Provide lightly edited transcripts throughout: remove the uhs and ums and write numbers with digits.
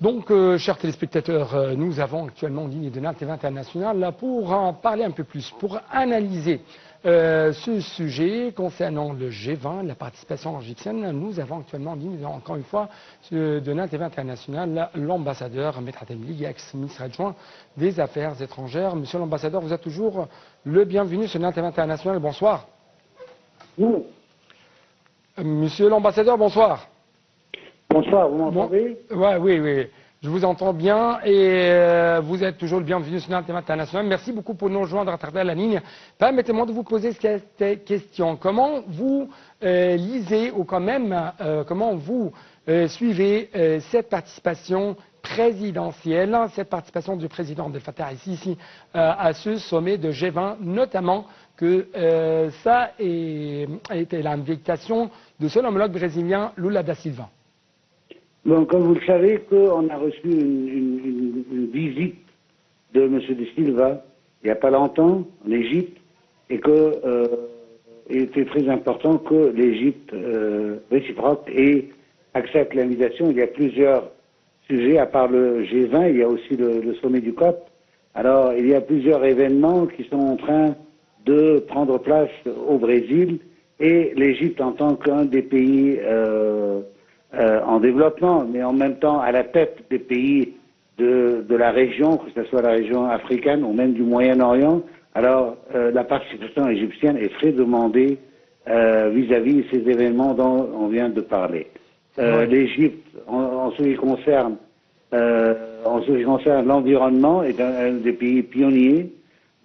Donc, chers téléspectateurs, nous avons actuellement en ligne de Nantes International là, pour en parler un peu plus, pour analyser ce sujet concernant le G20, la participation égyptienne. Nous avons actuellement en ligne, encore une fois, de Nantes International, l'ambassadeur Medhat Emili, ex-ministre adjoint des Affaires étrangères. Monsieur l'ambassadeur, vous êtes toujours le bienvenu sur Nantes International. Bonsoir. Oui. Monsieur l'ambassadeur, bonsoir. Bonsoir, vous m'entendez? Oui, je vous entends bien et vous êtes toujours le bienvenu sur Nantes International. Merci beaucoup pour nous rejoindre à travers la ligne. Permettez-moi de vous poser cette question. Comment vous lisez ou quand même comment vous suivez cette participation présidentielle, cette participation du président Abdel Fattah ici à ce sommet de G20, notamment que ça a été l'invitation de son homologue brésilien Lula da Silva. Bon, comme vous le savez, on a reçu une visite de M. de Silva il n'y a pas longtemps en Égypte et il était très important que l'Égypte réciproque et accepte l'invitation. Il y a plusieurs sujets, à part le G20, il y a aussi le sommet du COP. Alors, il y a plusieurs événements qui sont en train de prendre place au Brésil et l'Égypte en tant qu'un des pays en développement, mais en même temps à la tête des pays de la région, que ce soit la région africaine ou même du Moyen-Orient. Alors, la participation égyptienne est très demandée vis-à-vis de ces événements dont on vient de parler. L'Égypte, en ce qui concerne l'environnement, est un des pays pionniers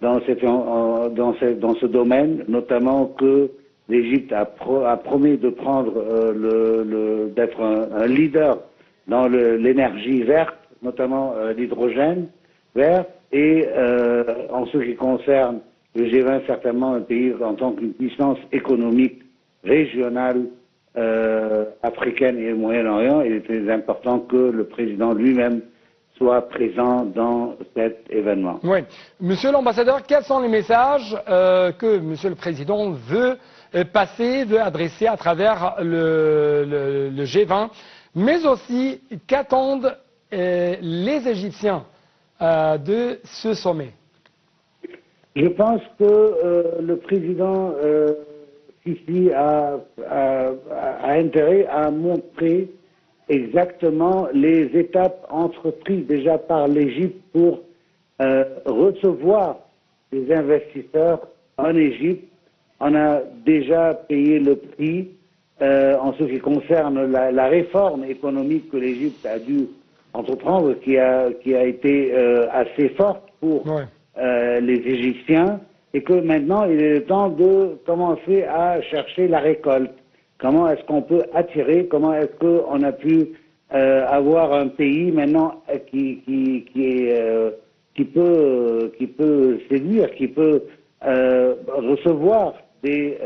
dans ce domaine, notamment que l'Égypte a promis de prendre d'être un leader dans l'énergie verte, notamment l'hydrogène vert, et en ce qui concerne le G20, certainement un pays en tant qu'une puissance économique régionale africaine et au Moyen-Orient. Il est très important que le président lui-même soit présent dans cet événement. Oui. Monsieur l'ambassadeur, quels sont les messages que Monsieur le Président veut adresser à travers le G20, mais aussi qu'attendent les Égyptiens de ce sommet? Je pense que le président Sisi a intérêt à montrer exactement les étapes entreprises déjà par l'Égypte pour recevoir des investisseurs en Égypte. On a déjà payé le prix en ce qui concerne la réforme économique que l'Égypte a dû entreprendre, qui a été assez forte pour les Égyptiens, et que maintenant il est le temps de commencer à chercher la récolte. Comment est-ce qu'on peut attirer, comment est-ce qu'on a pu avoir un pays maintenant qui peut séduire, qui peut recevoir des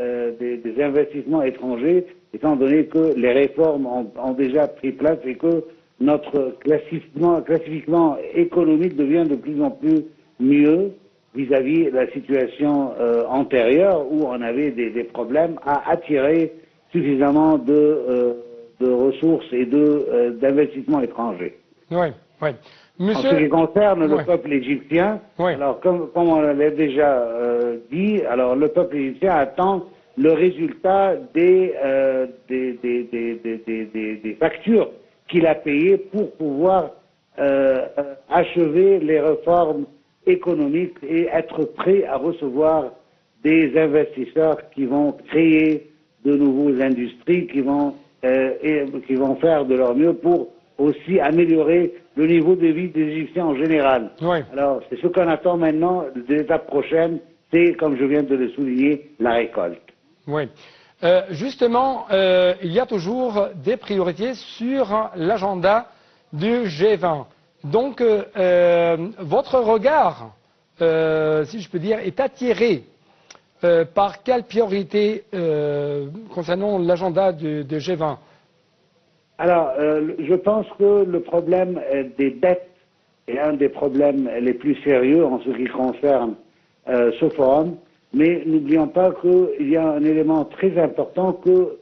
investissements étrangers, étant donné que les réformes ont déjà pris place et que notre classification économique devient de plus en plus mieux vis-à-vis de la situation antérieure où on avait des problèmes à attirer suffisamment de ressources et d'investissements étrangers. Oui. Monsieur... En ce qui concerne le peuple égyptien, alors comme on l'a déjà dit, alors le peuple égyptien attend le résultat des factures qu'il a payées pour pouvoir achever les réformes économiques et être prêt à recevoir des investisseurs qui vont créer de nouvelles industries, qui vont faire de leur mieux pour aussi améliorer le niveau de vie des Égyptiens en général. Alors, c'est ce qu'on attend maintenant de l'étape prochaine, c'est, comme je viens de le souligner, la récolte. Oui. Justement, il y a toujours des priorités sur l'agenda du G20. Donc, votre regard, si je peux dire, est attiré par quelle priorité concernant l'agenda de G20? Alors, je pense que le problème des dettes est un des problèmes les plus sérieux en ce qui concerne ce forum. Mais n'oublions pas qu'il y a un élément très important que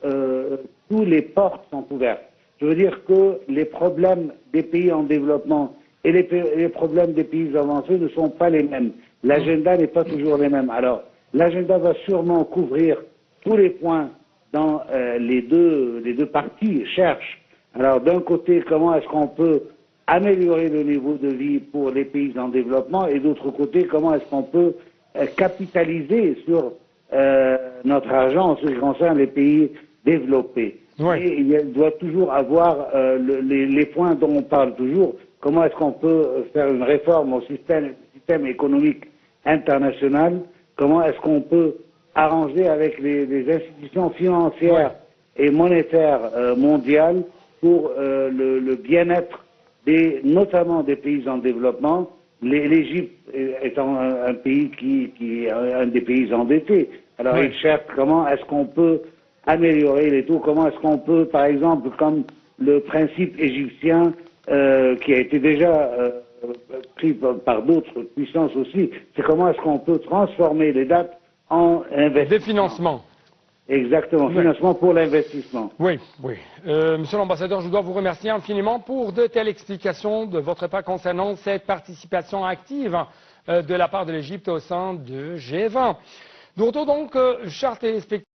tous les portes sont ouvertes. Je veux dire que les problèmes des pays en développement et les problèmes des pays avancés ne sont pas les mêmes. L'agenda n'est pas toujours les mêmes. Alors, l'agenda va sûrement couvrir tous les points dans les deux parties cherchent. Alors, d'un côté, comment est-ce qu'on peut améliorer le niveau de vie pour les pays en développement et d'autre côté, comment est-ce qu'on peut capitaliser sur notre argent en ce qui concerne les pays développés. Oui. Et il doit toujours avoir les points dont on parle toujours. Comment est-ce qu'on peut faire une réforme au système économique international? Comment est-ce qu'on peut arranger avec les institutions financières et monétaires mondiales pour le bien-être notamment des pays en développement? L'Égypte étant un pays qui est un des pays endettés. Alors ils cherchent comment est-ce qu'on peut améliorer les taux, comment est-ce qu'on peut, par exemple, comme le principe égyptien qui a été déjà pris par d'autres puissances aussi, c'est comment est-ce qu'on peut transformer les dates en investissement. Des financements. Exactement, financement pour l'investissement. Oui, oui. Monsieur l'ambassadeur, je dois vous remercier infiniment pour de telles explications de votre part concernant cette participation active de la part de l'Égypte au sein de G20. De retour donc, chers téléspectateurs.